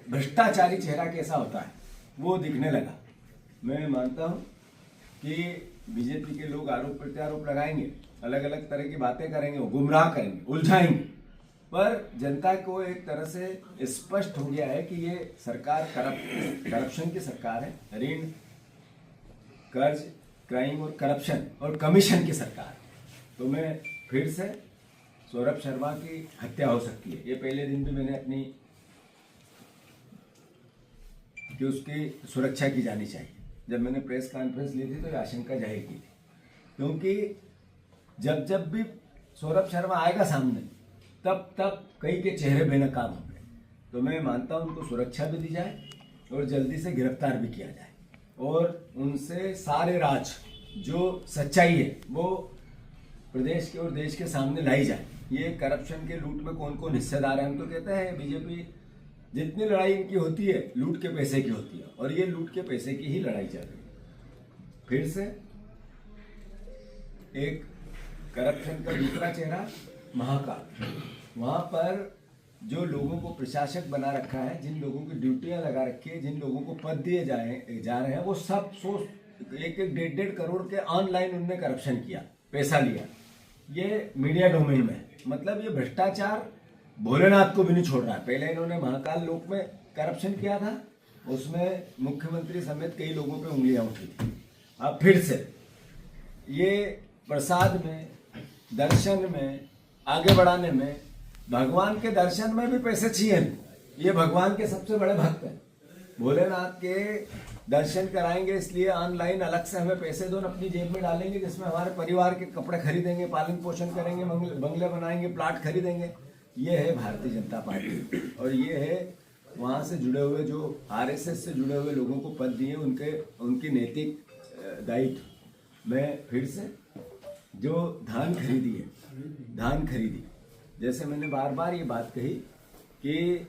भ्रष्टाचारी चेहरा कैसा होता है वो दिखने लगा। मैं मानता हूँ कि बीजेपी के लोग आरोप प्रत्यारोप लगाएंगे, अलग अलग तरह की बातें करेंगे, वो गुमराह करेंगे, उलझाएंगे, पर जनता को एक तरह से स्पष्ट हो गया है कि ये सरकार करप्शन की सरकार है। ऋण, कर्ज, क्राइम और करप्शन और कमीशन की सरकार। तो मैं फिर से सौरभ शर्मा की हत्या हो सकती है। ये पहले दिन भी मैंने अपनी कि उसकी सुरक्षा की जानी चाहिए, जब मैंने प्रेस कॉन्फ्रेंस ली थी तो ये आशंका जाहिर की थी, क्योंकि जब भी सौरभ शर्मा आएगा सामने तब कई के चेहरे बेनकाब होंगे। तो मैं मानता हूं उनको सुरक्षा भी दी जाए और जल्दी से गिरफ्तार भी किया जाए और उनसे सारे राज जो सच्चाई है वो प्रदेश के और देश के सामने लाई जाए। ये करप्शन के लूट में कौन कौन हिस्सेदार है। हम तो कहते हैं बीजेपी जितनी लड़ाई इनकी होती है लूट के पैसे की होती है, और ये लूट के पैसे की ही लड़ाई चल रही है। फिर से एक करप्शन का दूसरा चेहरा महाकाल। वहां पर जो लोगों को प्रशासक बना रखा है, जिन लोगों की ड्यूटियां लगा रखी है, जिन लोगों को पद दिए जा रहे हैं, वो सब 1-1, 1.5 करोड़ के ऑनलाइन उनने करप्शन किया, पैसा लिया। ये मीडिया डोमेन में है। मतलब ये भ्रष्टाचार भोलेनाथ को भी नहीं छोड़ रहा है। पहले इन्होंने महाकाल लोक में करप्शन किया था, उसमें मुख्यमंत्री समेत कई लोगों पे उंगलियां उठी थी। अब फिर से ये प्रसाद में, दर्शन में, आगे बढ़ाने में, भगवान के दर्शन में भी पैसे चाहिए। ये भगवान के सबसे बड़े भक्त हैं। भोलेनाथ के दर्शन कराएंगे इसलिए ऑनलाइन अलग से हमें पैसे दो, अपनी जेब में डालेंगे, जिसमें हमारे परिवार के कपड़े खरीदेंगे, पालन पोषण करेंगे, बंगले बनाएंगे, प्लाट खरीदेंगे। ये है भारतीय जनता पार्टी, और ये है वहाँ से जुड़े हुए जो आरएसएस से जुड़े हुए लोगों को पद दिए उनकी नैतिक दायित्व। मैं फिर से जो धान खरीदी, जैसे मैंने बार बार ये बात कही कि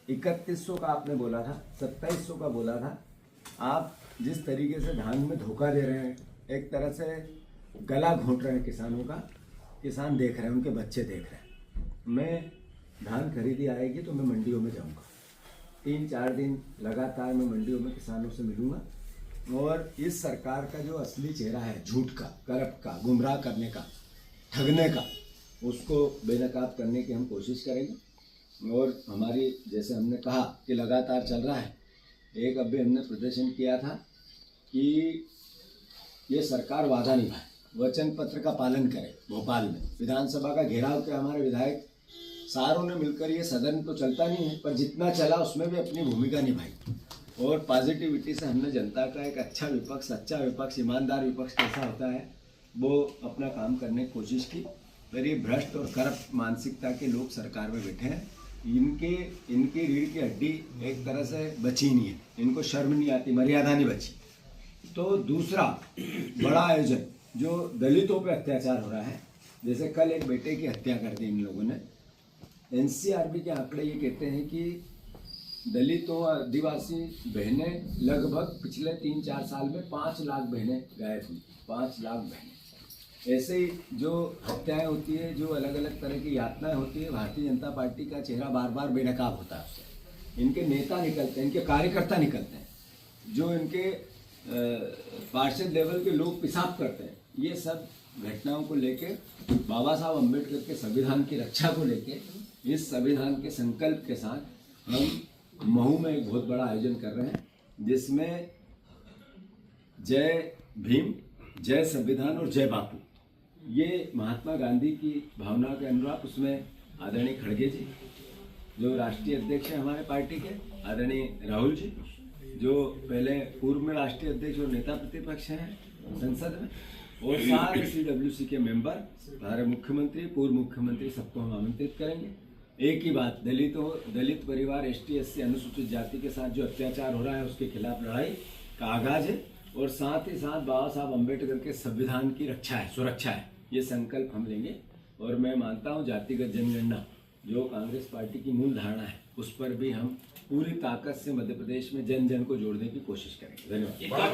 3100 का आपने बोला था, 2700 का बोला था। आप जिस तरीके से धान में धोखा दे रहे हैं, एक तरह से गला घोंट रहे हैं किसानों का। किसान देख रहे हैं, उनके बच्चे देख रहे हैं। मैं धान खरीदी आएगी तो मैं मंडियों में जाऊंगा, 3-4 दिन लगातार मैं मंडियों में किसानों से मिलूंगा, और इस सरकार का जो असली चेहरा है, झूठ का, करप्ट का, गुमराह करने का, ठगने का, उसको बेनकाब करने की हम कोशिश करेंगे। और हमारी, जैसे हमने कहा कि लगातार चल रहा है, एक अभी हमने प्रदर्शन किया था कि ये सरकार वादा निभाए, वचन पत्र का पालन करे। भोपाल में विधानसभा का घेराव किया हमारे विधायक सारों ने मिलकर। ये सदन तो चलता नहीं है, पर जितना चला उसमें भी अपनी भूमिका निभाई, और पॉजिटिविटी से हमने जनता का एक अच्छा विपक्ष, सच्चा विपक्ष, ईमानदार विपक्ष कैसा होता है वो अपना काम करने की कोशिश की। फिर ये भ्रष्ट और करप्ट मानसिकता के लोग सरकार में बैठे हैं, इनकी रीढ़ की हड्डी एक तरह से बची नहीं है, इनको शर्म नहीं आती, मर्यादा नहीं बची। तो दूसरा बड़ा आयोजन जो दलितों पे अत्याचार हो रहा है, जैसे कल एक बेटे की हत्या कर दी इन लोगों ने। एनसीआरबी के आंकड़े ये कहते हैं कि दलितों, आदिवासी बहनें लगभग पिछले 3-4 साल में 5 लाख बहनें गायब हुई, 5 लाख बहनें। ऐसे ही जो हत्याएं होती है, जो अलग अलग तरह की यातनाएं होती है, भारतीय जनता पार्टी का चेहरा बार बार बेनकाब होता है उससे। इनके नेता निकलते हैं, इनके कार्यकर्ता निकलते हैं, जो इनके पार्षद लेवल के लोग पेशाब करते हैं। ये सब घटनाओं को लेके, बाबा साहब अम्बेडकर के संविधान की रक्षा को लेके, इस संविधान के संकल्प के साथ हम महू में एक बहुत बड़ा आयोजन कर रहे हैं, जिसमें जय भीम, जय संविधान और जय बापू, ये महात्मा गांधी की भावना के अनुरूप, उसमें आदरणीय खड़गे जी जो राष्ट्रीय अध्यक्ष हैं हमारे पार्टी के, आदरणीय राहुल जी जो पहले पूर्व में राष्ट्रीय अध्यक्ष और नेता प्रतिपक्ष हैं संसद में, और सारे CWC के मेंबर, हमारे मुख्यमंत्री, पूर्व मुख्यमंत्री, सबको हम आमंत्रित करेंगे। एक ही बात, दलित परिवार, ST SC अनुसूचित जाति के साथ जो अत्याचार हो रहा है उसके खिलाफ लड़ाई का आगाज है, और साथ ही साथ बाबा साहब अम्बेडकर के संविधान की रक्षा है, सुरक्षा है। ये संकल्प हम लेंगे, और मैं मानता हूँ जातिगत जनगणना जो कांग्रेस पार्टी की मूल धारणा है, उस पर भी हम पूरी ताकत से मध्य प्रदेश में जन जन को जोड़ने की कोशिश करेंगे। धन्यवाद।